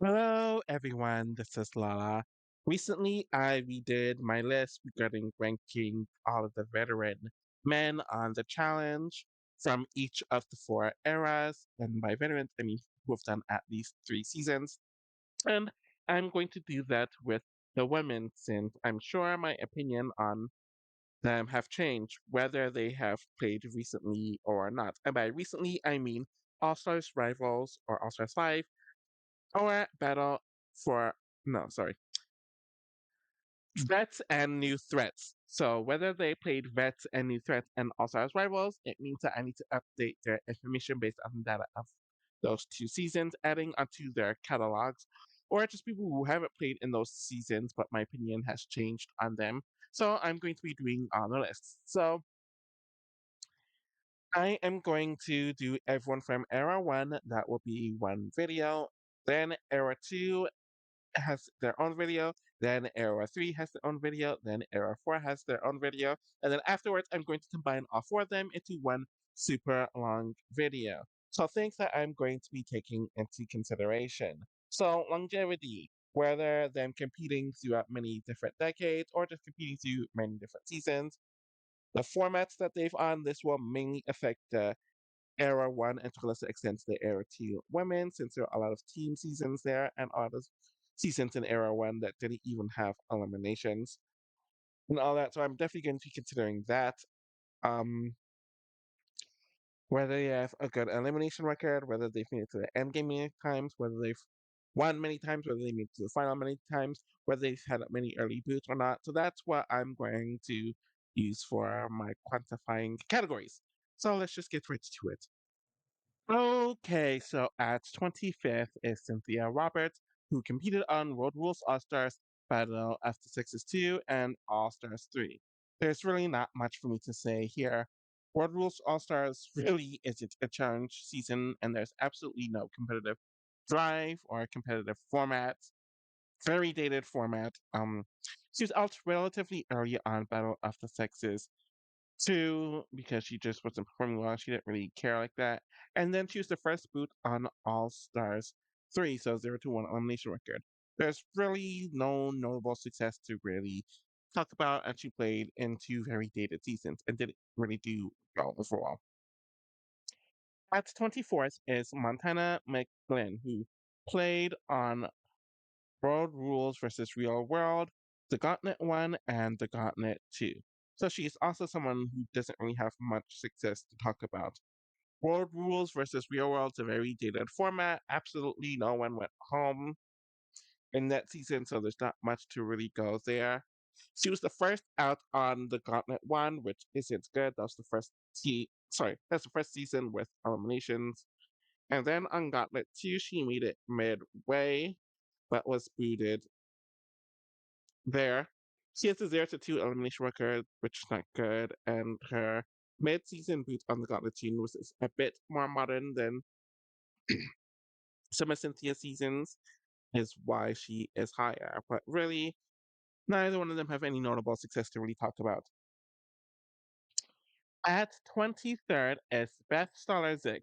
Hello, everyone. This is Lala. Recently, I redid my list regarding ranking all of the veteran men on the challenge from each of the four eras. And by veterans, I mean who have done at least 3 seasons. And I'm going to do that with the women since I'm sure my opinion on them have changed, whether they have played recently or not. And by recently, I mean All Stars Rivals or All Stars 5 or Battle for, no, sorry, Vets and New Threats. So whether they played Vets and New Threats and also as rivals, it means that I need to update their information based on the data of those 2 seasons, adding onto their catalogs, or just people who haven't played in those seasons, but my opinion has changed on them. So I'm going to be doing on the list. So I am going to do everyone from Era 1, that will be one video. Then Era 2, has their own video, then Era 3 has their own video, then Era 4 has their own video, and then afterwards I'm going to combine all four of them into one super long video. So things that I'm going to be taking into consideration. So longevity, whether them competing throughout many different decades or just competing through many different seasons. The formats that they've on, this will mainly affect the Era 1 and to a lesser extent the Era 2 women, since there are a lot of team seasons there and a lot of seasons in Era 1 that didn't even have eliminations and all that. So I'm definitely going to be considering that. Um, whether they have a good elimination record, whether they've made it to the end game many times, whether they've won many times, whether they made it to the final many times, whether they've had many early boots or not. So that's what I'm going to use for my quantifying categories. So let's just get right to it. Okay, so at 25th is Cynthia Roberts, who competed on Road Rules All Stars, Battle of the Sexes 2, and All Stars 3. There's really not much for me to say here. Road Rules All Stars really isn't a challenge season, and there's absolutely no competitive drive or competitive format. Very dated format. She was out relatively early on Battle of the Sexes, two, because she just wasn't performing well. She didn't really care like that. And then she was the first boot on All Stars 3, so 0-1 elimination record. There's really no notable success to really talk about, and she played in 2 very dated seasons and didn't really do well overall. At 24th is Montana McGlynn, who played on World Rules versus Real World, the Gauntlet 1, and the Gauntlet 2. So she's also someone who doesn't really have much success to talk about. World Rules versus Real World's a very dated format. Absolutely no one went home in that season, so there's not much to really go there. She was the first out on the Gauntlet 1, which isn't good. That was the first that's the first season with eliminations. And then on Gauntlet 2, she made it midway, but was booted there. She has a 0-2 elimination record, which is not good, and her mid-season boot on the Gauntlet team was a bit more modern than some of Cynthia's seasons, is why she is higher. But really, neither one of them have any notable success to really talk about. At 23rd is Beth Stolarzik,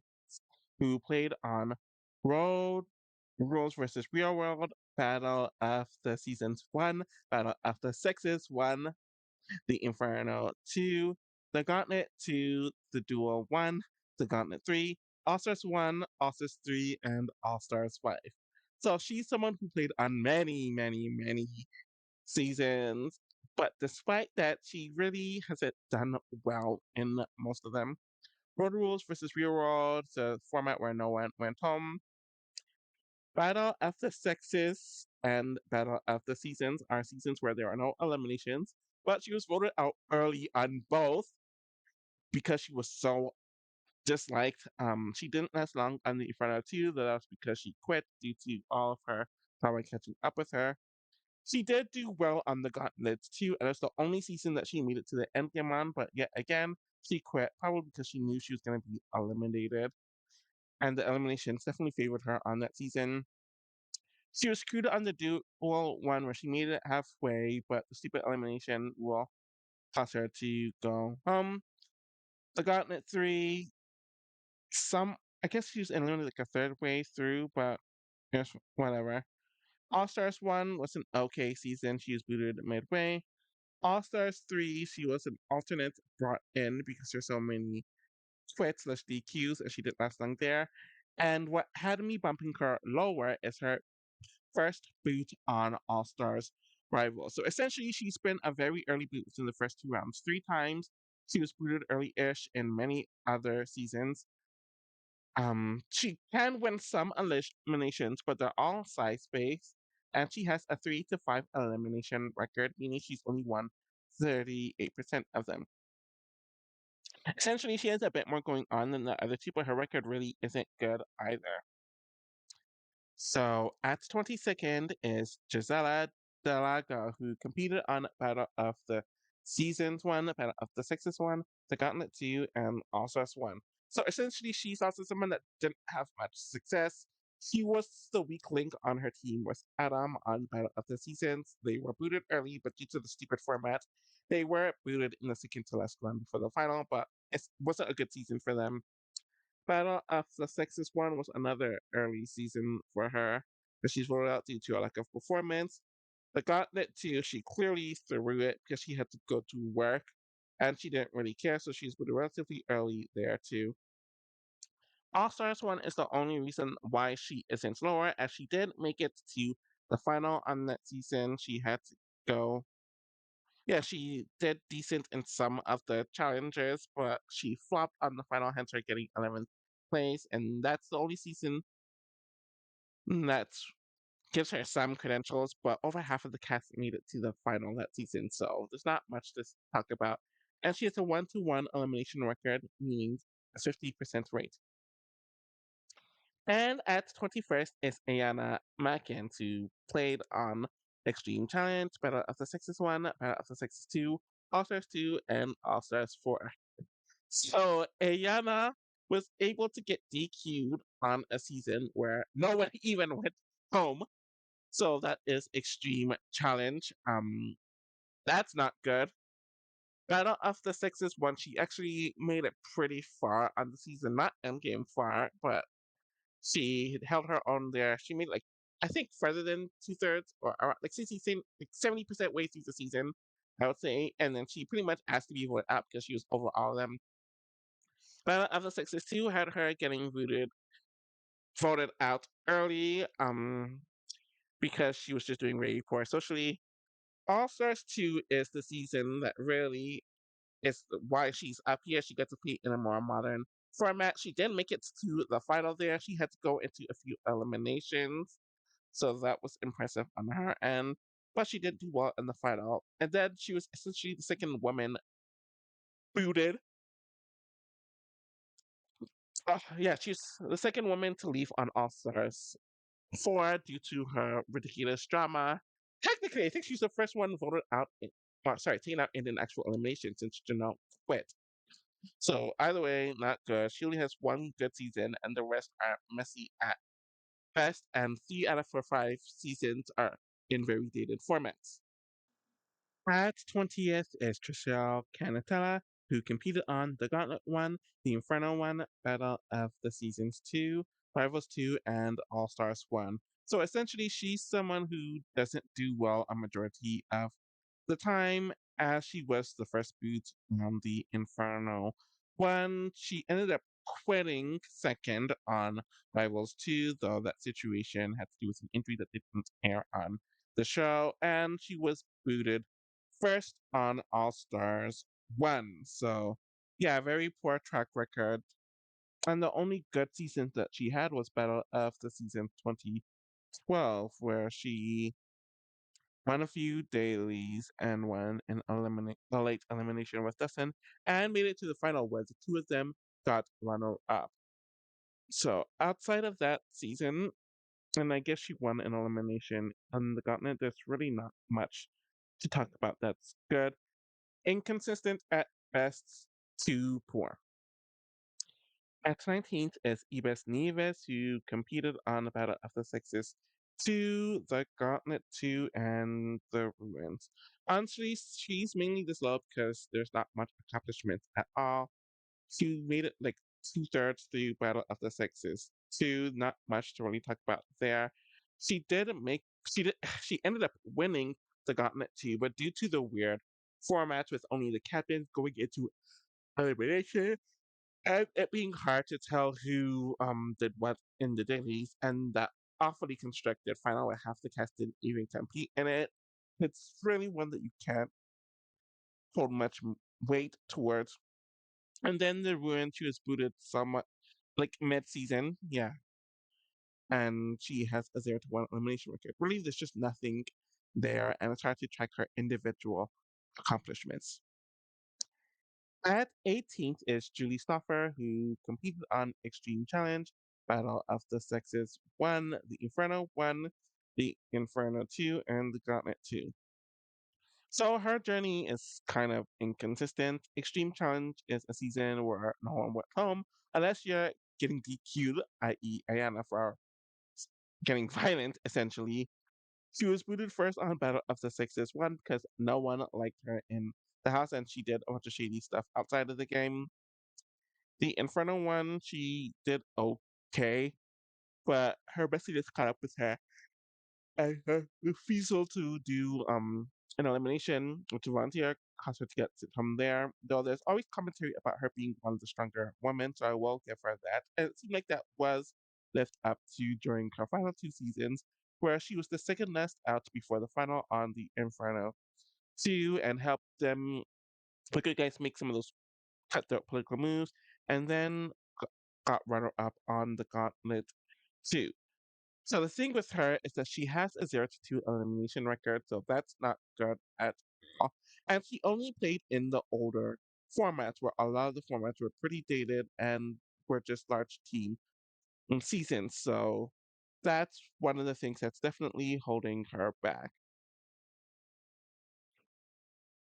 who played on Road Rules versus Real World, Battle of the Seasons 1, Battle of the Sexes 1, the Inferno 2, the Gauntlet 2, the Duel 1, the Gauntlet 3, All Stars 1, All Stars 3, and All Stars 5. So she's someone who played on many, many, many seasons, but despite that, she really hasn't done well in most of them. Road Rules versus Real World, the format where no one went home. Battle of the Sexes and Battle of the Seasons are seasons where there are no eliminations, but she was voted out early on both because she was so disliked. She didn't last long on the Inferno 2, though that was because she quit due to all of her power catching up with her. She did do well on the Gauntlets too, and it's the only season that she made it to the end game on, but yet again, she quit, probably because she knew she was going to be eliminated. And the eliminations definitely favored her on that season. She was screwed on the duel one where she made it halfway, but the stupid elimination will cause her to go home. The Gauntlet 3, some I guess she was eliminated like a third way through, but Yes, whatever. All Stars 1 was an okay season. She was booted midway. All Stars 3, she was an alternate brought in because there's so many quits slash DQs and she did last long there. And what had me bumping her lower is her first boot on All Stars Rival. So essentially, she's been a very early boot in the first two rounds. Three times she was booted early ish in many other seasons. She can win some eliminations, but they're all size based. And she has a 3 to 5 elimination record, meaning she's only won 38% of them. Essentially, she has a bit more going on than the other two, but her record really isn't good either. So at 22nd is Gisela Delaga, who competed on Battle of the Seasons 1, Battle of the Sexes 1, the Gauntlet 2, and All Stars 1. So essentially, she's also someone that didn't have much success. She was the weak link on her team with Adam on Battle of the Seasons. They were booted early, but due to the stupid format, they were booted in the second to last round before the final, but it wasn't a good season for them. Battle of the Sexes 1 was another early season for her, but she's rolled out due to a lack of performance. The Gauntlet 2, she clearly threw it because she had to go to work and she didn't really care, so she's been relatively early there too. All Stars 1 is the only reason why she isn't lower, as she did make it to the final on that season. She had to go. Yeah, she did decent in some of the challenges, but she flopped on the final, hence her getting 11th place. And that's the only season that gives her some credentials, but over half of the cast made it to the final that season, so there's not much to talk about. And she has a 1-to-1 elimination record, meaning a 50% rate. And at 21st is Ayana Mackin, who played on Extreme Challenge, Battle of the Sexes 1, Battle of the Sexes 2, All Stars 2, and All Stars 4. So Ayana was able to get DQ'd on a season where no one even went home. So that is Extreme Challenge. That's not good. Battle of the Sexes 1, she actually made it pretty far on the season, not endgame far, but she held her own there. She made like I think further than 2/3 or around, like 70% way through the season, I would say. And then she pretty much asked to be voted out because she was over all of them. Battle of the Sexes 2 had her getting voted out early, because she was just doing really poor socially. All Stars 2 is the season that really is why she's up here. She got to play in a more modern format. She did make it to the final there. She had to go into a few eliminations. So that was impressive on her end. But she did do well in the final. And then she was essentially the second woman booted. Yeah, she's the second woman to leave on All Stars 4 due to her ridiculous drama. Technically, I think she's the first one voted out, taken out in an actual elimination since Janelle quit. So either way, not good. She only has one good season, and the rest are messy at best. And 3 out of 5 seasons are in very dated formats. At 20th is Trishelle Canatella, who competed on the Gauntlet 1, the Inferno 1, Battle of the Seasons 2, Rivals 2, and All Stars 1. So essentially, she's someone who doesn't do well a majority of the time, as she was the first boot on the Inferno 1. She ended up quitting second on Rivals 2, though that situation had to do with an injury that didn't air on the show, and she was booted first on All Stars 1. So, yeah, very poor track record. And the only good season that she had was Battle of the Season 2012, where she won a few dailies and won a late elimination with Dustin and made it to the final where the two of them got runner up. So, outside of that season, and I guess she won an elimination on the Gauntlet, there's really not much to talk about that's good. Inconsistent at best, too poor. At 19th is Ibis Nieves, who competed on the Battle of the Sexes 2, the Gauntlet 2, and the Ruins. Honestly, she's mainly disloved because there's not much accomplishment at all. She made it like 2/3 through Battle of the Sexes 2, not much to really talk about there. She did she ended up winning the Gauntlet too, but due to the weird formats with only the captains going into elimination and it being hard to tell who did what in the dailies and that awfully constructed final where half the cast didn't even compete in it, it's really one that you can't hold much weight towards. And then the ruin she was booted somewhat like mid season, yeah, and she has a 0 to 1 elimination record. Really, there's just nothing there, and it's hard to track her individual accomplishments. At 18th is Julie Stoffer, who competed on Extreme Challenge, Battle of the Sexes 1, the Inferno 1, the Inferno 2, and the Gauntlet 2. So her journey is kind of inconsistent. Extreme Challenge is a season where no one went home unless you're getting DQ'd, i.e., Ayana, for getting violent, essentially. She was booted first on Battle of the Sexes, one, because no one liked her in the house and she did a bunch of shady stuff outside of the game. The Inferno one, she did okay, but her bestie just caught up with her and her refusal to do an elimination or to volunteer caused her to get sent home there. Though there's always commentary about her being one of the stronger women, so I will give her that. And it seemed like that was lived up to during her final 2 seasons, where she was the second last out before the final on the Inferno 2 and helped them the good guys make some of those cutthroat political moves, and then got runner up on the Gauntlet 2. So the thing with her is that she has a 0 to 2 elimination record, so that's not good at all. And she only played in the older formats, where a lot of the formats were pretty dated and were just large team seasons. So that's one of the things that's definitely holding her back.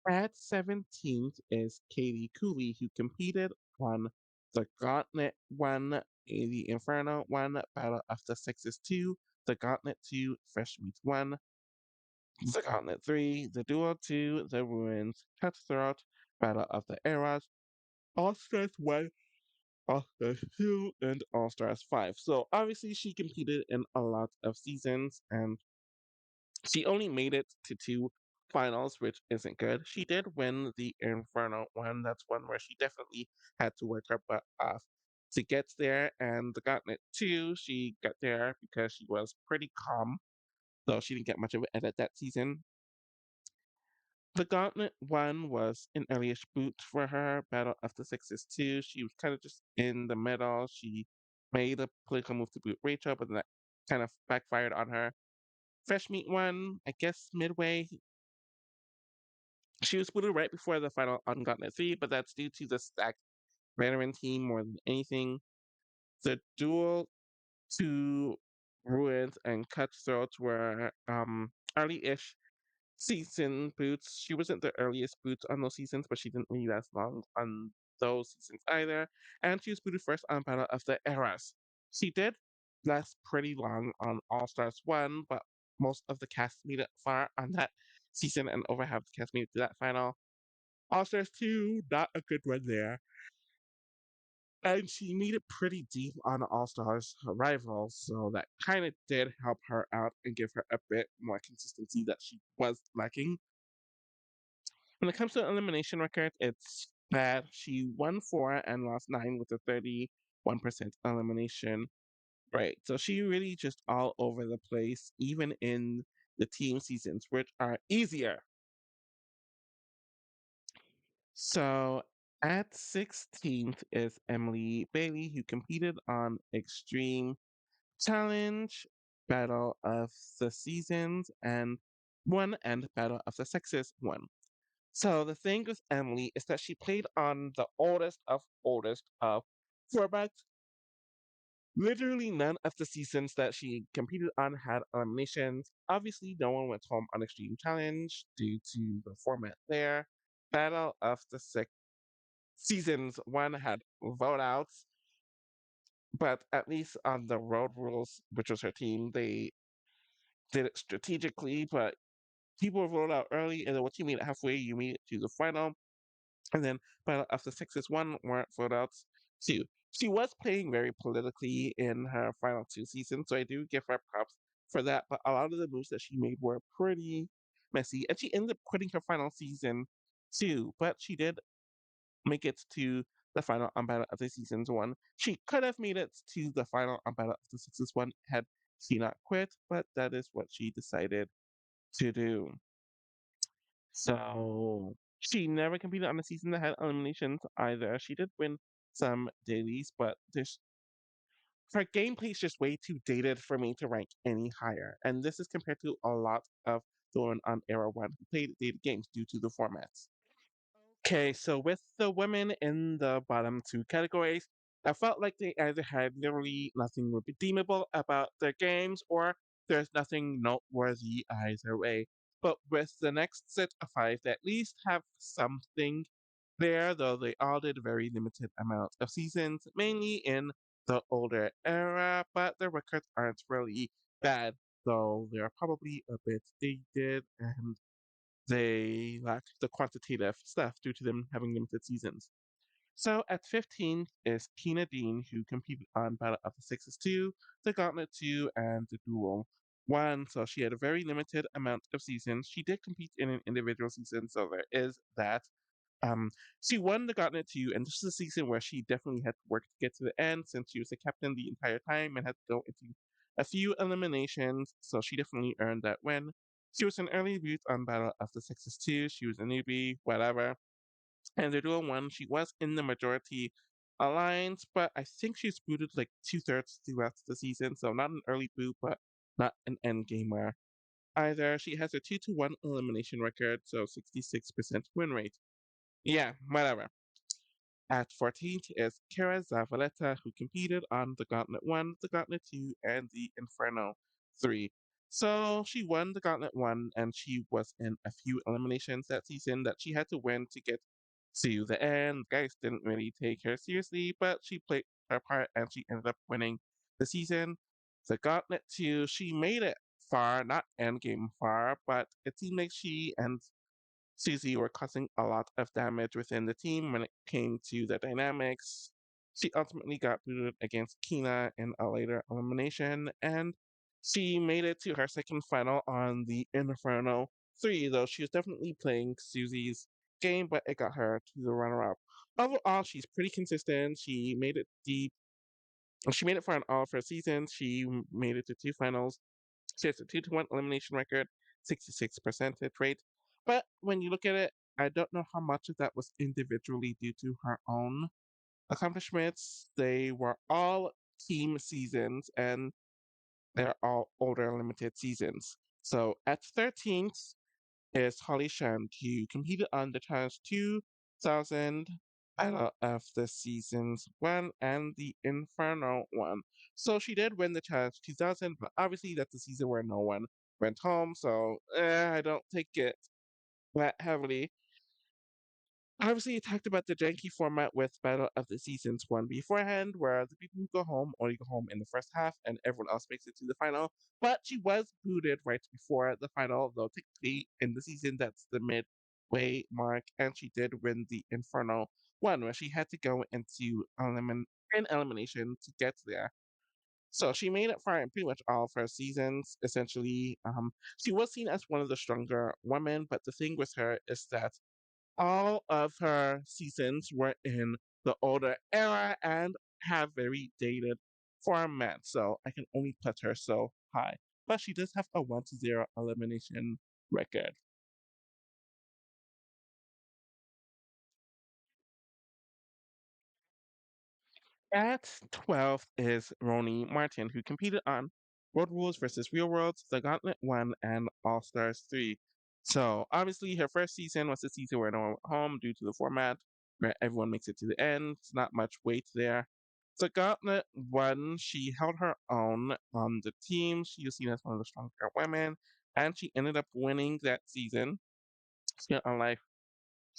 At 17th is Katie Cooley, who competed on the Gauntlet 1, the Inferno 1, Battle of the Sexes 2, the Gauntlet 2, Fresh Meat 1, the Gauntlet 3, the Duel 2, the Ruins, Cutthroat, Battle of the Eras, All Stars 1, All Stars 2, and All Stars 5. So obviously she competed in a lot of seasons and she only made it to 2 finals, which isn't good. She did win the Inferno one. That's one where she definitely had to work her butt off to get there. And the Gauntlet 2, she got there because she was pretty calm, though she didn't get much of an edit that season. The Gauntlet 1 was an earlyish boot for her. Battle of the Sexes 2, she was kind of just in the middle. She made a political move to boot Rachel, but then that kind of backfired on her. Fresh Meat 1, I guess midway, she was booted right before the final on Gauntlet 3, but that's due to the stacked veteran team more than anything. The duel to Ruins and Cutthroats were early-ish season boots. She wasn't the earliest boots on those seasons, but she didn't really last long on those seasons either. And she was booted first on Battle of the Eras. She did last pretty long on All Stars 1, but most of the cast made it far on that season, and over half the cast made it to that final. All Stars 2, not a good one there. And she made it pretty deep on All Stars Arrival, so that kind of did help her out and give her a bit more consistency that she was lacking. When it comes to elimination record, it's bad. She won 4 and lost 9 with a 31% elimination rate. So she really just all over the place, even in the team seasons, which are easier. So at 16th is Emily Bailey, who competed on Extreme Challenge, Battle of the Seasons, and won, and Battle of the Sexes won. So the thing with Emily is that she played on the oldest of formats. Literally none of the seasons that she competed on had eliminations. Obviously, no one went home on Extreme Challenge due to the format there. Battle of the Six Seasons 1 had vote outs, but at least on the Road Rules, which was her team, they did it strategically, but people were voted out early, and then once you made it halfway, you made it to the final. And then Battle of the Sexes 1 weren't voted out too. She was playing very politically in her final 2 seasons, so I do give her props for that, but a lot of the moves that she made were pretty messy. And she ended up quitting her final season too, but she did make it to the final on Battle of the Seasons one. She could have made it to the final on Battle of the Sixes one had she not quit, but that is what she decided to do. So she never competed on a season that had eliminations either. She did win some dailies, but there's her gameplay is just way too dated for me to rank any higher. And this is compared to a lot of the women on Era 1 who played dated games due to the formats. Okay, so with the women in the bottom two categories, I felt like they either had literally nothing redeemable about their games or there's nothing noteworthy either way. But with the next set of five, they at least have something there, though they all did a very limited amount of seasons, mainly in the older era, but their records aren't really bad, though they're probably a bit dated and they lack the quantitative stuff due to them having limited seasons. So at 15 is Tina Dean, who competed on Battle of the Sixes 2, the Gauntlet 2, and the Duel 1. So she had a very limited amount of seasons. She did compete in an individual season, so there is that. Um, she won the Gauntlet 2, and this is a season where she definitely had to work to get to the end since she was the captain the entire time and had to go into a few eliminations, so she definitely earned that win. She was an early boot on Battle of the Sixes 2. She was a newbie, whatever. And the dual one, she was in the majority alliance, but I think she's booted like two-thirds throughout the season, so not an early boot, but not an end gamer either. She has a 2-1 elimination record, so 66% win rate. Yeah, whatever. At 14th is Kara Zavaleta, who competed on the Gauntlet 1, the Gauntlet 2, and the Inferno 3. So she won the Gauntlet 1, and she was in a few eliminations that season that she had to win to get to the end. Guys didn't really take her seriously, but she played her part and she ended up winning the season. The Gauntlet 2, she made it far, not endgame far, but it seemed like she and Susie were causing a lot of damage within the team when it came to the dynamics. She ultimately got booted against Kina in a later elimination, and she made it to her second final on the Inferno 3, though she was definitely playing Susie's game, but it got her to the runner up. Overall, she's pretty consistent. She made it deep. She made it for an all of her seasons. She made it to two finals. She has a 2-1 elimination record, 66% hit rate. But when you look at it, I don't know how much of that was individually due to her own accomplishments. They were all team seasons and they're all older limited seasons. So at 13th, is Holly Shand, who competed on the Challenge 2000 Battle of the Seasons 1 and the Inferno 1. So she did win the Challenge 2000, but obviously that's the season where no one went home, so I don't take it that heavily. Obviously, it talked about the janky format with Battle of the Seasons 1 beforehand, where the people who go home only go home in the first half and everyone else makes it to the final. But she was booted right before the final, though technically in the season that's the midway mark, and she did win the Inferno 1, where she had to go into elimination to get there. So she made it far in pretty much all of her seasons, essentially. She was seen as one of the stronger women, but the thing with her is that all of her seasons were in the older era and have very dated formats, so I can only put her so high. But she does have a 1-0 elimination record. At 12th is Roni Martin, who competed on World Rules versus Real Worlds, The Gauntlet 1, and All Stars 3. So, obviously, her first season was the season where no one went home due to the format, where everyone makes it to the end. It's not much weight there. The Gauntlet 1, she held her own on the team. She was seen as one of the stronger women, and she ended up winning that season. She got a life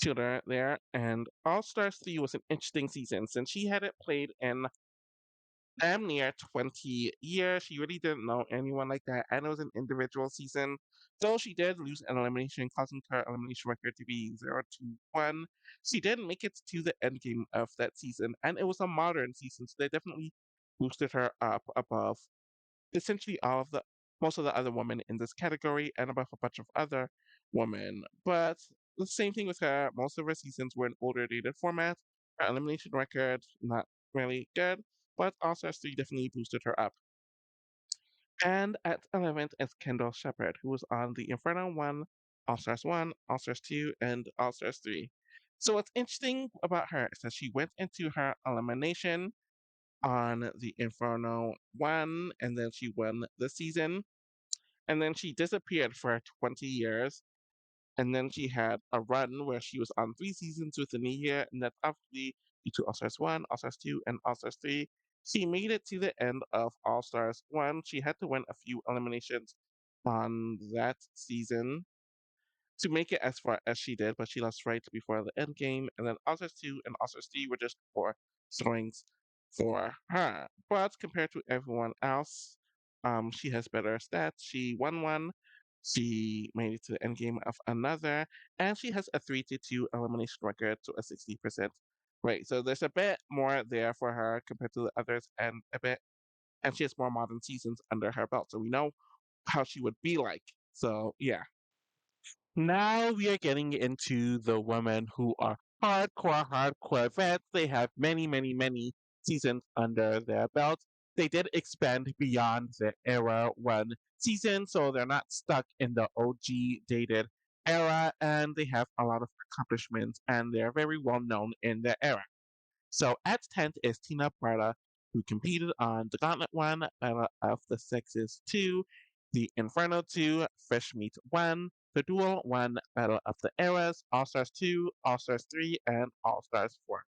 shooter there. And All Stars 3 was an interesting season since she hadn't played in damn near 20 years. She really didn't know anyone like that. And it was an individual season. Though she did lose an elimination, causing her elimination record to be 0-1. She did make it to the end game of that season. And it was a modern season, so they definitely boosted her up above essentially all of the most of the other women in this category and above a bunch of other women. But the same thing with her. Most of her seasons were in older dated format. Her elimination record, not really good, but All Stars 3 definitely boosted her up. And at 11th is Kendall Shepard, who was on the Inferno 1, All Stars 2, and All Stars 3. So what's interesting about her is that she went into her elimination on the Inferno 1, and then she won the season, and then she disappeared for 20 years, and then she had a run where she was on 3 seasons within a year, and that's obviously due to All Stars 1, All Stars 2, and All Stars 3. She made it to the end of All Stars 1. She had to win a few eliminations on that season to make it as far as she did, but she lost right before the end game. And then All Stars 2 and All Stars 3 were just poor showings for her. But compared to everyone else, she has better stats. She won one, she made it to the end game of another, and she has a 3-2 elimination record, so a 60% rate. So there's a bit more there for her compared to the others, and she has more modern seasons under her belt, so we know how she would be like. So yeah. Now we are getting into the women who are hardcore vets. They have many, many, many seasons under their belt. They did expand beyond the Era 1 season, so they're not stuck in the OG dated era, and they have a lot of accomplishments, and they're very well known in their era. So at 10th is Tina Prada, who competed on the Gauntlet 1, Battle of the Sexes 2, the Inferno 2, Fresh Meat 1, the Duel 1, Battle of the Eras, All Stars 2, All Stars 3, and All Stars 4.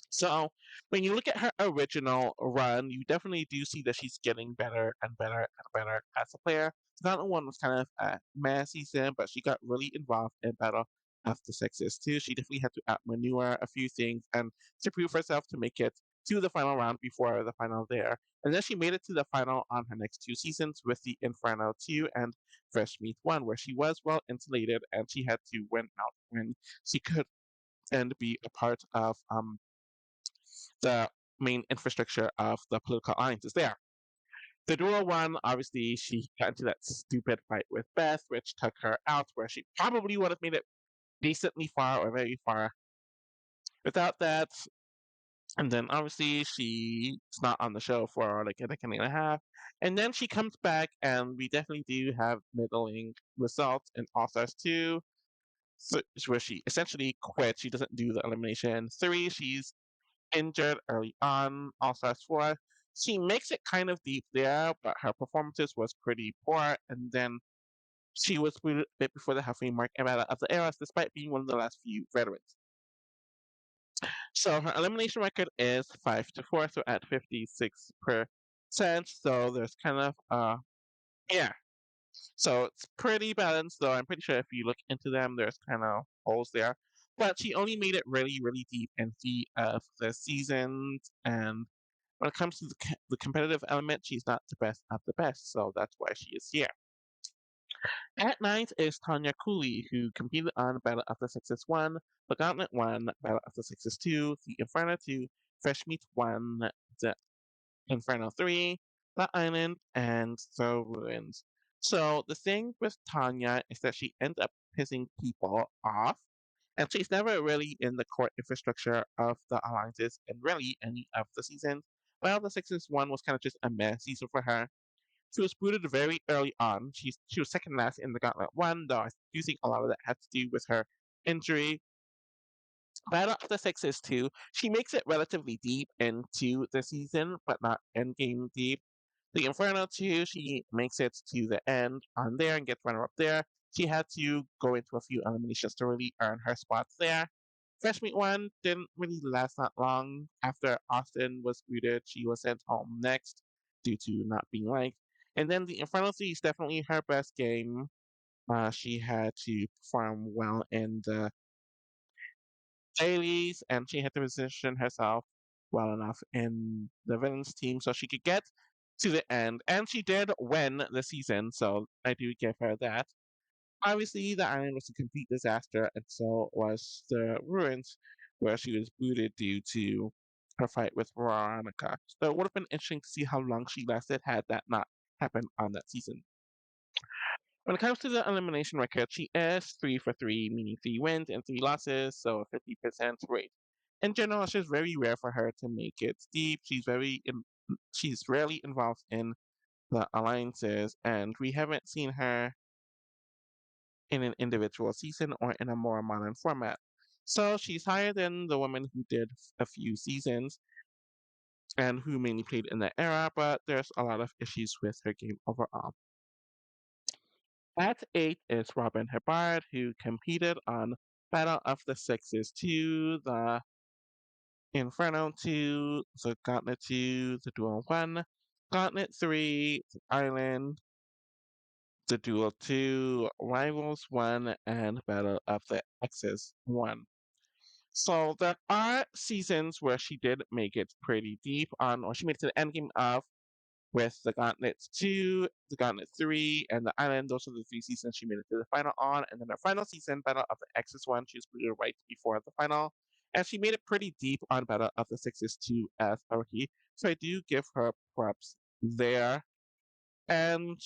So when you look at her original run, you definitely do see that she's getting better and better and better as a player. Not one was kind of a meh season, but she got really involved in Battle of the Sexes too. She definitely had to outmaneuver a few things and to prove herself to make it to the final round before the final there. And then she made it to the final on her next 2 seasons with the Inferno 2 and Fresh Meat 1, where she was well insulated and she had to win out when she could and be a part of the main infrastructure of the political alliances there. The Duel one, obviously, she got into that stupid fight with Beth, which took her out, where she probably would have made it decently far or very far without that. And then obviously she's not on the show for like a decade and a half. And then she comes back, and we definitely do have middling results in All Stars 2, so, where she essentially quit. She doesn't do the elimination 3. She's injured early on, All Stars 4. She makes it kind of deep there, but her performances was pretty poor. And then she was booted a bit before the halfway mark and out of the eras, despite being one of the last few veterans. So her elimination record is 5-4, so at 56%. So there's kind of yeah. So it's pretty balanced, though. I'm pretty sure if you look into them, there's kind of holes there. But she only made it really, really deep in 3 of the seasons, and when it comes to the competitive element, she's not the best of the best, so that's why she is here. At ninth is Tanya Cooley, who competed on Battle of the Sexes 1, the Gauntlet 1, Battle of the Sexes 2, the Inferno 2, Fresh Meat 1, the Inferno 3, The Island, and The Ruins. So the thing with Tanya is that she ends up pissing people off, and she's never really in the core infrastructure of the alliances in really any of the seasons. Well, the Sixers one was kind of just a mess season for her. She was booted very early on. She was second last in the Gauntlet 1, though I do think a lot of that had to do with her injury. Battle of the Sixes 2, she makes it relatively deep into the season, but not endgame deep. The Inferno 2, she makes it to the end on there and gets runner up there. She had to go into a few eliminations to really earn her spots there. Fresh Meat 1 didn't really last that long. After Austin was booted, she was sent home next due to not being liked. And then the Inferno 3 is definitely her best game. She had to perform well in the dailies, and she had to position herself well enough in the villains team so she could get to the end. And she did win the season, so I do give her that. Obviously, the island was a complete disaster, and so was the ruins, where she was booted due to her fight with Veronica. So it would have been interesting to see how long she lasted had that not happened on that season. When it comes to the elimination record, she is 3 for 3, meaning 3 wins and 3 losses, so a 50% rate. In general, it's just very rare for her to make it deep. She's rarely involved in the alliances, and we haven't seen her in an individual season or in a more modern format. So she's higher than the woman who did a few seasons and who mainly played in that era, but there's a lot of issues with her game overall. At 8 is Robin Hubbard, who competed on Battle of the Sexes 2, the Inferno 2, the Gauntlet 2, the Duel 1, Gauntlet 3, the Island, the Duel 2, Rivals 1, and Battle of the Exes 1. So there are seasons where she did make it pretty deep on, or she made it to the end game of with the Gauntlet 2, the Gauntlet 3, and the Island. Those are the 3 seasons she made it to the final on. And then her final season, Battle of the Exes 1, she was booted right before the final. And she made it pretty deep on Battle of the Sixes 2 as a rookie. So I do give her props there. And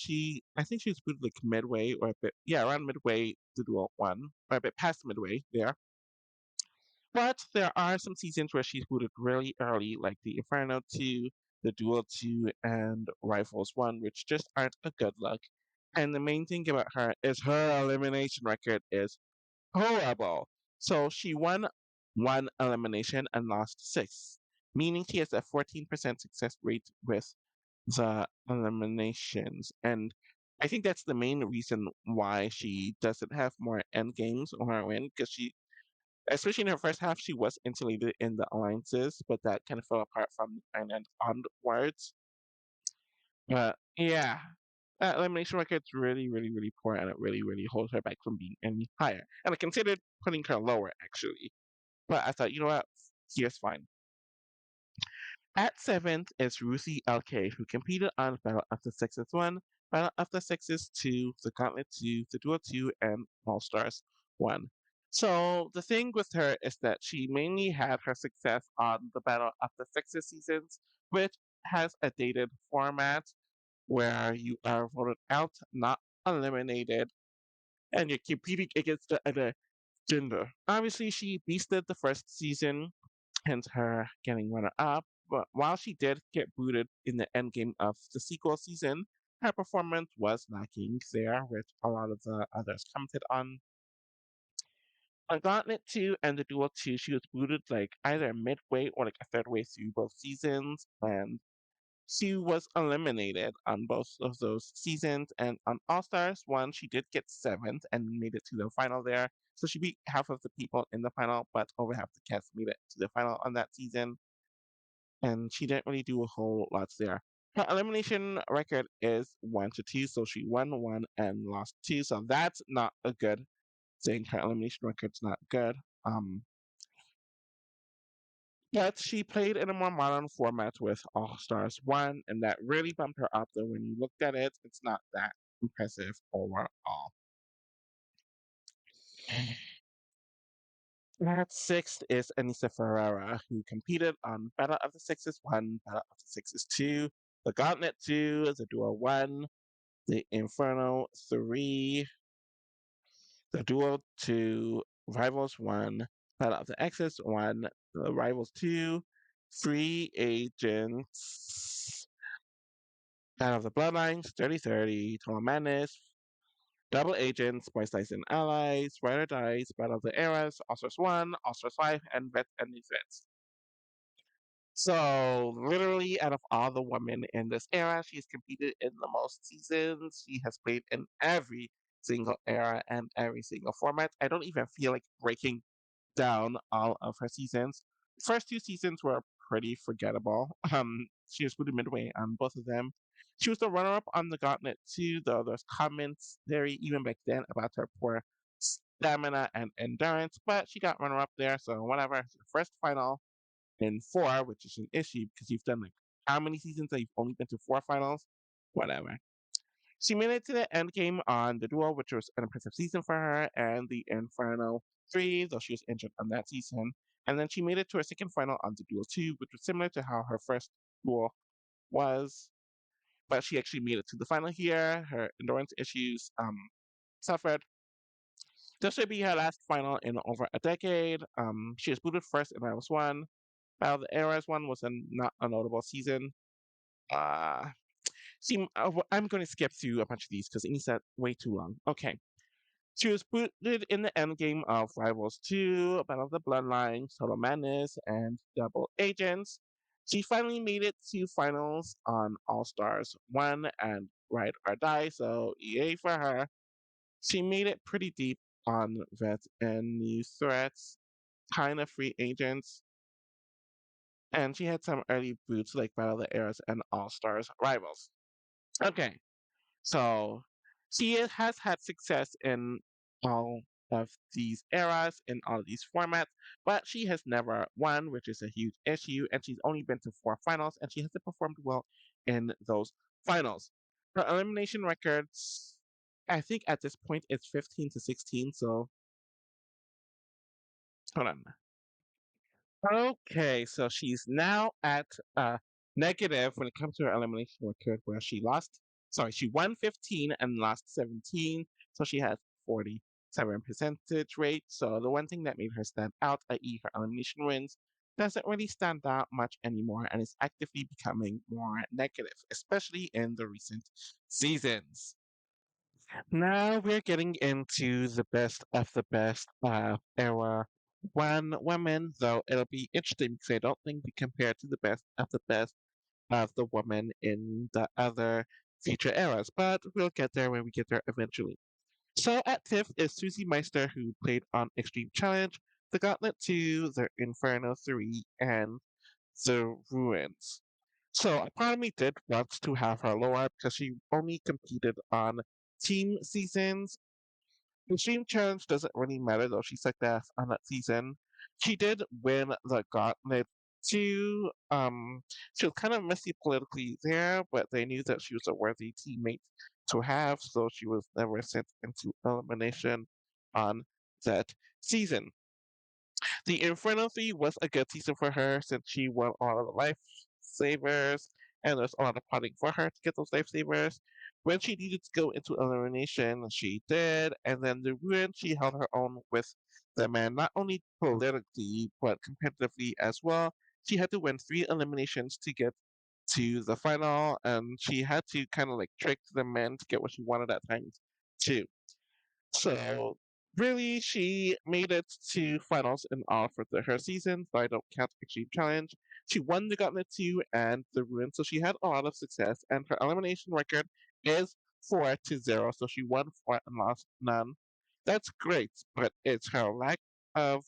I think she was booted like midway or a bit, yeah, around midway to Duel 1, or a bit past midway there. But there are some seasons where she's booted really early, like the Inferno 2, the Duel 2, and Rifles 1, which just aren't a good look. And the main thing about her is her elimination record is horrible. So she won 1 elimination and lost 6, meaning she has a 14% success rate with the eliminations. And I think that's the main reason why she doesn't have more end games or win, because especially in her first half, she was insulated in the alliances, but that kind of fell apart from and then onwards. But yeah, that elimination record's really, really, really poor, and it really, really holds her back from being any higher. And I considered putting her lower actually, but I thought, you know what, here's fine. At 7th is Ruthie LK, who competed on Battle of the Sexes 1, Battle of the Sexes 2, the Gauntlet 2, the Duel 2, and All Stars 1. So the thing with her is that she mainly had her success on the Battle of the Sexes seasons, which has a dated format where you are voted out, not eliminated, and you're competing against the other gender. Obviously, she beasted the first season, hence her getting runner up. But while she did get booted in the endgame of the sequel season, her performance was lacking there, which a lot of the others commented on. On Gauntlet 2 and the Duel 2, she was booted like either midway or like a third way through both seasons, and she was eliminated on both of those seasons. And on All Stars 1, she did get 7th and made it to the final there. So she beat half of the people in the final, but over half the cast made it to the final on that season. And she didn't really do a whole lot there. Her elimination record is 1-2, so she won 1 and lost 2. So that's not a good thing. Her elimination record's not good. Um, but she played in a more modern format with All Stars 1, and that really bumped her up, though when you looked at it, it's not that impressive overall. At 6th is Anissa Ferreira, who competed on Battle of the Sexes 1, Battle of the Sexes 2, the Gauntlet 2, the Duel 1, the Inferno 3, the Duel 2, Rivals 1, Battle of the Exes 1, the Rivals 2, Free Agents, Battle of the Bloodlines, 30-30, Total Madness, Double Agents, Boy Slice and Allies, Ride or Dice, Battle of the Eras, All Stars 1, All Stars 5, and Vet and Defense. So, literally, out of all the women in this era, she's competed in the most seasons. She has played in every single era and every single format. I don't even feel like breaking down all of her seasons. First 2 seasons were pretty forgettable. She was pretty midway on both of them. She was the runner-up on the Gauntlet too, though there's comments there even back then about her poor stamina and endurance, but she got runner-up there, so whatever. First final in 4, which is an issue because you've done like how many seasons that you've only been to 4 finals? Whatever. She made it to the end game on the Duel, which was an impressive season for her, and the Inferno 3, though she was injured on that season. And then she made it to her second final on the Duel 2, which was similar to how her first Duel was. but she actually made it to the final here. Her endurance issues suffered. This would be her last final in over a decade. She was booted first in Rivals 1. Battle of the Eras 1 was not a notable season. Uh, I'm going to skip through a bunch of these because it needs that way too long. Okay. She was booted in the endgame of Rivals 2, Battle of the Bloodline, Total Madness, and Double Agents. She finally made it to finals on All Stars 1 and Ride or Die, so yay for her. She made it pretty deep on Vet and New Threats, kind of free agents, and she had some early boots like Battle of the Eras and All Stars Rivals. Okay, so she has had success in all of these eras, in all of these formats, but she has never won, which is a huge issue, and she's only been to 4 finals, and she hasn't performed well in those finals. Her elimination records, I think at this point, it's 15-16, so hold on. Okay, so she's now at negative when it comes to her elimination record, where she lost. Sorry, she won 15 and lost 17, so she has 47 percentage rate. So the one thing that made her stand out, i.e., her elimination wins, doesn't really stand out much anymore, and is actively becoming more negative, especially in the recent seasons. Now we're getting into the best of the best era one woman, though it'll be interesting because I don't think we compare to the best of the best of the women in the other future eras, but we'll get there when we get there eventually. So at fifth is Susie Meister, who played on Extreme Challenge, The Gauntlet 2, The Inferno 3, and The Ruins. So part of me did want to have her lower because she only competed on team seasons. The Extreme Challenge doesn't really matter though. She sucked ass on that season. She did win the Gauntlet too. She was kind of messy politically there, but they knew that she was a worthy teammate to have, so she was never sent into elimination on that season. The Inferno 3 was a good season for her since she won all of the lifesavers, and there's a lot of plotting for her to get those lifesavers. When she needed to go into elimination, she did, and then the Ruin, she held her own with the man, not only politically, but competitively as well. She had to win 3 eliminations to get to the final, and she had to kind of like trick the man to get what she wanted at times too. So really, she made it to finals in all for her season, so I don't count Extreme Challenge. She won the Gauntlet 2 and the Ruin, so she had a lot of success, and her elimination record is 4-0, so she won 4 and lost none. That's great, but it's her lack of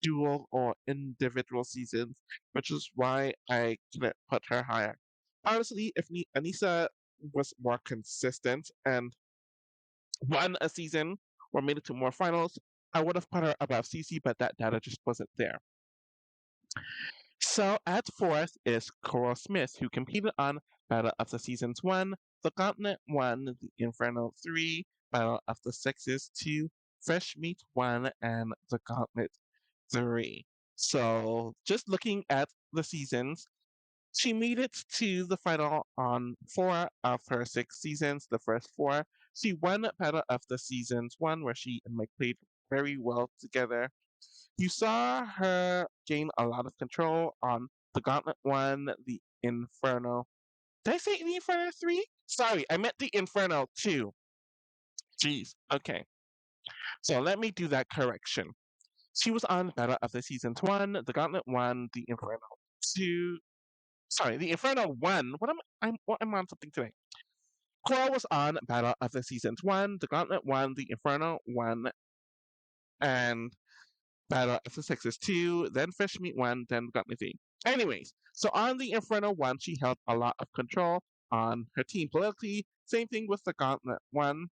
dual or individual seasons, which is why I couldn't put her higher. Honestly, if Anissa was more consistent and won a season or made it to more finals, I would have put her above Cece, but that data just wasn't there. So at fourth is Coral Smith, who competed on Battle of the Seasons 1, The Gauntlet 1, The Inferno 3, Battle of the Sexes 2, Fresh Meat 1, and The Gauntlet 3. So just looking at the seasons, she made it to the final on 4 of her 6 seasons, the first 4. She won Battle of the Seasons 1, where she and Mike played very well together. You saw her gain a lot of control on the Gauntlet 1, the Inferno. Did I say the Inferno 3? Sorry, I meant the Inferno 2. Jeez, okay. So let me do that correction. She was on Battle of the Seasons 1, the Gauntlet 1, the Inferno 2, sorry, the Inferno 1. What am I on something today? Coral was on Battle of the Seasons 1, the Gauntlet 1, the Inferno 1, and Battle of the Sexes 2, then Fresh Meat 1, then Gauntlet 3. Anyways, so on the Inferno 1, she held a lot of control on her team politically. Same thing with the Gauntlet 1.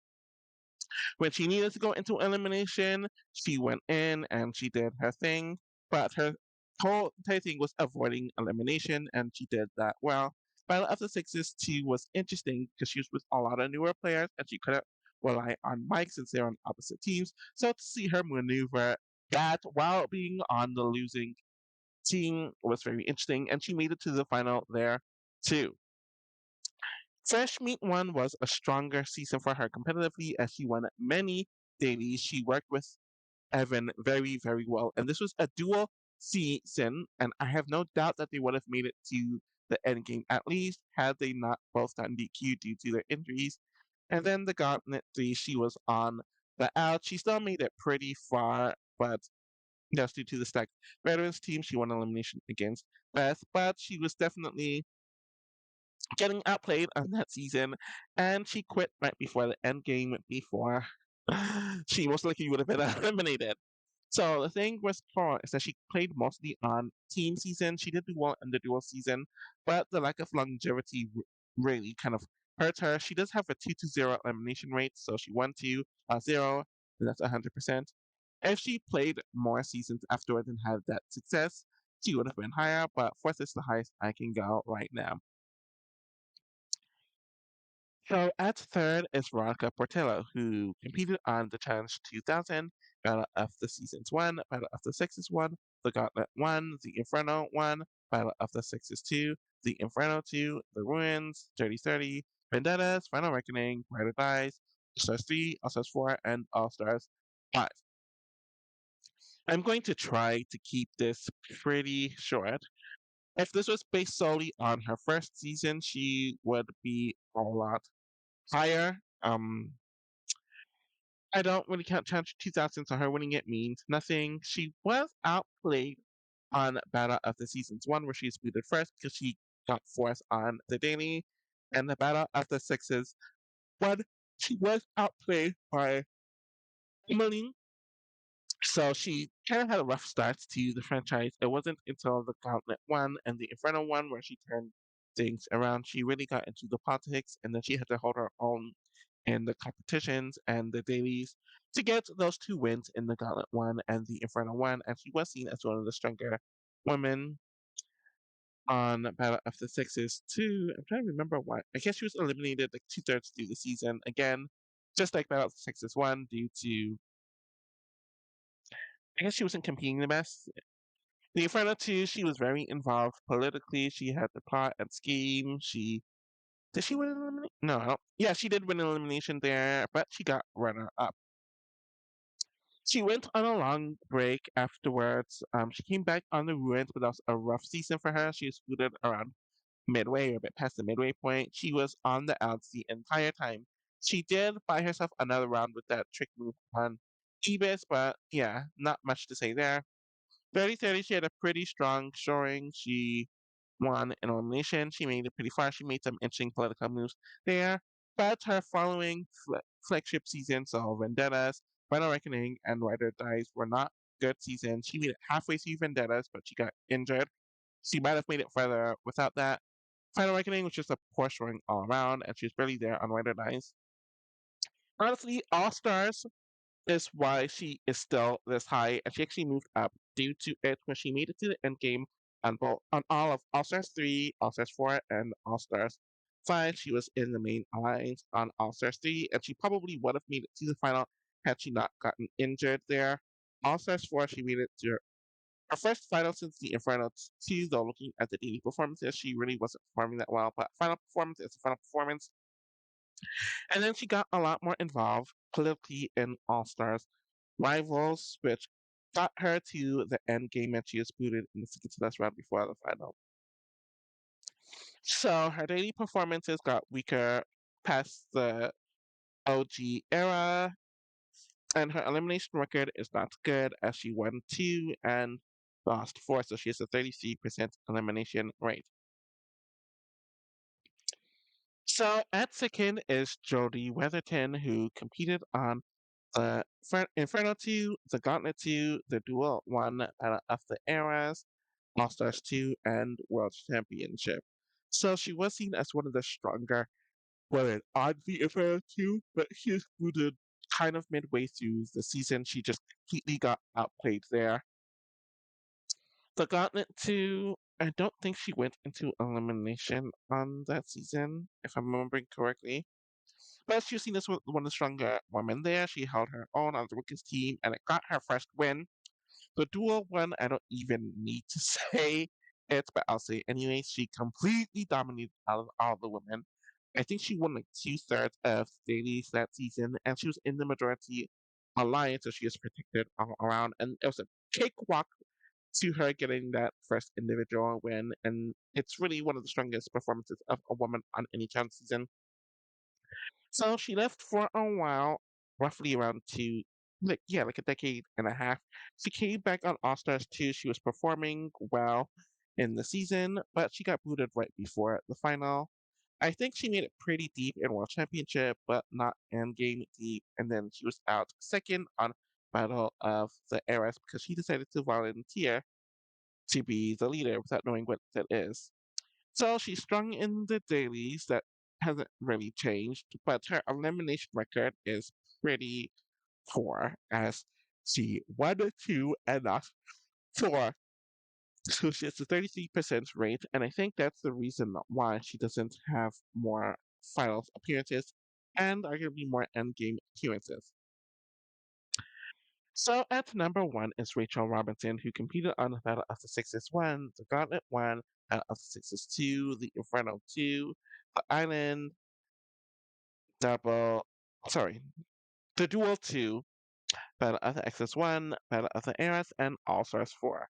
When she needed to go into elimination, she went in and she did her thing. But her whole entire thing was avoiding elimination, and she did that well. Battle of the Sixes 2 was interesting because she was with a lot of newer players and she couldn't rely on Mike since they're on opposite teams. So to see her maneuver that while being on the losing team was very interesting, and she made it to the final there too. Fresh Meat 1 was a stronger season for her competitively as she won many dailies. She worked with Evan very, very well. And this was a dual season, and I have no doubt that they would have made it to the end game at least had they not both gotten DQ due to their injuries. And then the Gauntlet 3, she was on the out. She still made it pretty far, but just due to the stacked veterans team, she won elimination against Beth. But she was definitely getting outplayed on that season, and she quit right before the end game before she most likely would have been eliminated. So the thing with Cora is that she played mostly on team season. She did do well in the dual season, but the lack of longevity really kind of hurt her. She does have a 2-0 elimination rate, so she won 2-0, and that's 100%. If she played more seasons afterwards and had that success, she would have been higher, but fourth is the highest I can go right now. So at third is Veronica Portillo, who competed on the Challenge 2000, Battle of the Seasons 1, Battle of the Sexes 1, the Gauntlet 1, the Inferno 1, Battle of the Sexes 2, the Inferno 2, the Ruins, Dirty 30, Vendettas, Final Reckoning, Ride or Dies, All Stars 3, All Stars 4, and All Stars 5. I'm going to try to keep this pretty short. If this was based solely on her first season, she would be a lot higher. I don't really count Challenge 2000, so her winning it means nothing. She was outplayed on Battle of the Seasons 1, where she was booted first because she got fourth on the daily, and the Battle of the Sixes 1, she was outplayed by Emily. So she kind of had a rough start to the franchise. It wasn't until the Gauntlet 1 and the Inferno 1 where she turned things around. She really got into the politics, and then she had to hold her own in the competitions and the dailies to get those two wins in the Gauntlet 1 and the Inferno 1. And she was seen as one of the stronger women on Battle of the Sexes too. I'm trying to remember why. I guess she was eliminated like two-thirds through the season. Again, just like Battle of the Sexes 1 due to, I guess she wasn't competing the best. The Inferno 2, she was very involved politically. She had the plot and scheme. Did she win an elimination? No, I don't. Yeah, she did win an elimination there, but she got runner up. She went on a long break afterwards. She came back on the Ruins, but that was a rough season for her. She was scooted around midway or a bit past the midway point. She was on the outs the entire time. She did buy herself another round with that trick move on Ebis, but yeah, not much to say there. 30-30, she had a pretty strong showing. She won an elimination. She made it pretty far. She made some interesting political moves there. But her following flagship season, so Vendettas, Final Reckoning, and Rider Dies were not good seasons. She made it halfway through Vendettas, but she got injured. She might have made it further without that. Final Reckoning was just a poor showing all around, and she was barely there on Rider Dies. Honestly, All Stars is why she is still this high, and she actually moved up due to it when she made it to the end game on both on all of All Stars 3, All Stars 4, and All Stars 5. She was in the main alliance on All Stars 3, and she probably would have made it to the final had she not gotten injured there. All Stars 4, she made it to her first final since the Inferno 2, though looking at the daily performances, she really wasn't performing that well, but final performance is a final performance. And then she got a lot more involved politically in All Stars Rivals, which got her to the end game and she was booted in the second to last round before the final. So her daily performances got weaker past the OG era, and her elimination record is not good as she won 2 and lost 4, so she has a 33% elimination rate. So at second is Jodie Weatherton, who competed on Inferno 2, the Gauntlet 2, the Duel 1, Battle of the Eras, All Stars 2, and World Championship. So she was seen as one of the stronger women on the Inferno 2, but she was booted kind of midway through the season. She just completely got outplayed there. The Gauntlet 2, I don't think she went into elimination on that season, if I'm remembering correctly. But she was seen as one of the stronger women there. She held her own on the Rookies team and it got her first win. The dual one, I don't even need to say it, but I'll say it anyway. She completely dominated out of all the women. I think she won like 2/3 of the dailies that season, and she was in the majority alliance, so she is protected all around. And it was a cakewalk to her getting that first individual win, and it's really one of the strongest performances of a woman on any challenge season. So she left for a while, roughly around like a decade and a half. She came back on All Stars 2. She was performing well in the season, but she got booted right before the final. I think she made it pretty deep in World Championship, but not endgame deep. And then she was out second on Battle of the Eras because she decided to volunteer to be the leader without knowing what that is. So she's strong in the dailies. That hasn't really changed, but her elimination record is pretty poor as she won two and lost four. So she has a 33% rate, and I think that's the reason why she doesn't have more finals appearances and arguably more endgame appearances. So at number one is Rachel Robinson, who competed on the Battle of the Sixes 1, the Gauntlet 1, Battle of the Sixes 2, the Inferno 2, the Island, Double, sorry, the Duel 2, Battle of the X's 1, Battle of the Eras, and All Stars 4.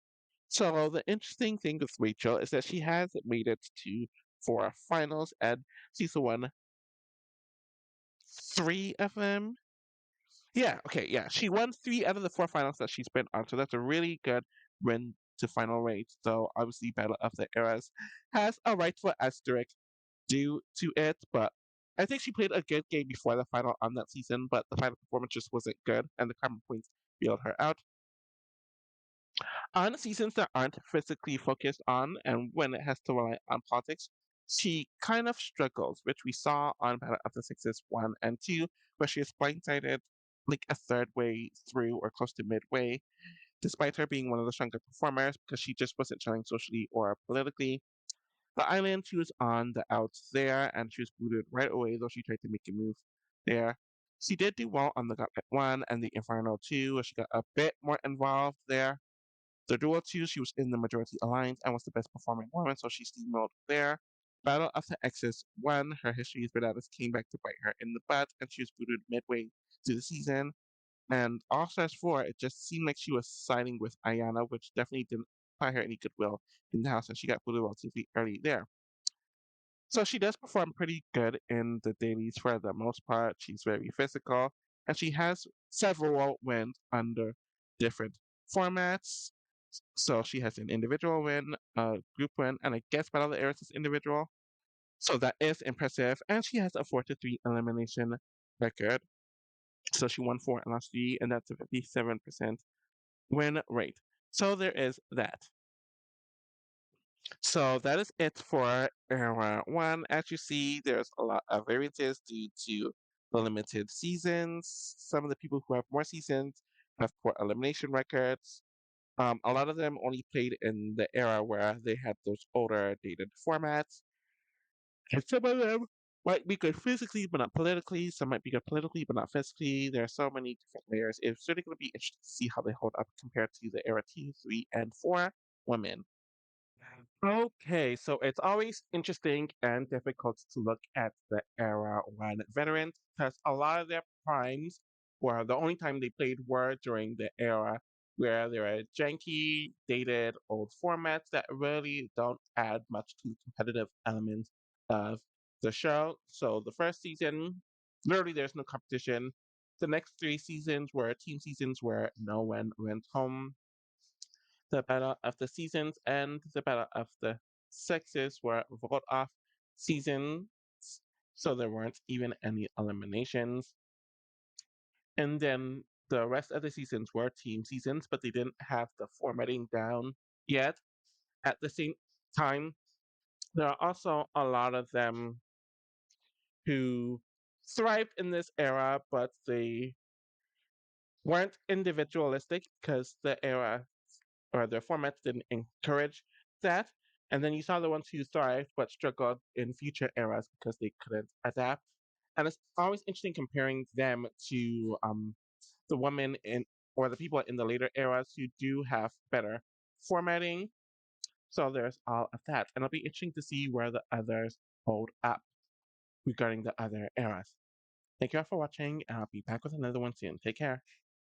So the interesting thing with Rachel is that she has made it to four finals, and she's won three of them. Yeah, okay, yeah. She won three out of the four finals that she's been on, so that's a really good win to final rate. So obviously, Battle of the Eras has a rightful asterisk due to it, but I think she played a good game before the final on that season, but the final performance just wasn't good, and the karma points bailed her out. On seasons that aren't physically focused on, and when it has to rely on politics, she kind of struggles, which we saw on Battle of the Sixes 1 and 2, where she is blindsided like a third way through or close to midway, despite her being one of the stronger performers because she just wasn't showing socially or politically. The island, she was on the outs there, and she was booted right away, though she tried to make a move there. She did do well on the Gauntlet 1 and the Inferno 2, where she got a bit more involved there. The Duel 2, she was in the majority alliance and was the best performing woman, so she steamrolled there. Battle of the Exes 1, her history has been out, came back to bite her in the butt, and she was booted midway through the season. And All Stars 4, it just seemed like she was siding with Ayana, which definitely didn't buy her any goodwill in the house, and she got booted relatively early there. So she does perform pretty good in the dailies for the most part. She's very physical, and she has several wins under different formats. So she has an individual win, a group win, and I guess Battle of the Ares is individual. So that is impressive. And she has a 4-3 elimination record. So she won four and lost three, and that's a 57% win rate. So there is that. So that is it for Era 1. As you see, there's a lot of variances due to the limited seasons. Some of the people who have more seasons have poor elimination records. A lot of them only played in the era where they had those older dated formats. And some of them might be good physically but not politically. Some might be good politically but not physically. There are so many different layers. It's certainly going to be interesting to see how they hold up compared to the era 2, 3, and 4 women. Okay, so it's always interesting and difficult to look at the era when veterans, because a lot of their primes, or the only time they played were during the era where there are janky, dated, old formats that really don't add much to the competitive elements of the show. So the first season, literally there's no competition. The next three seasons were team seasons where no one went home. The Battle of the Seasons and the Battle of the Sexes were vote off seasons, so there weren't even any eliminations. And then the rest of the seasons were team seasons, but they didn't have the formatting down yet. At the same time, there are also a lot of them who thrived in this era, but they weren't individualistic because the era or their formats didn't encourage that. And then you saw the ones who thrived but struggled in future eras because they couldn't adapt. And it's always interesting comparing them to the women in or the people in the later eras who do have better formatting. So there's all of that. And it'll be interesting to see where the others hold up. regarding the other eras. Thank you all for watching, and I'll be back with another one soon. Take care.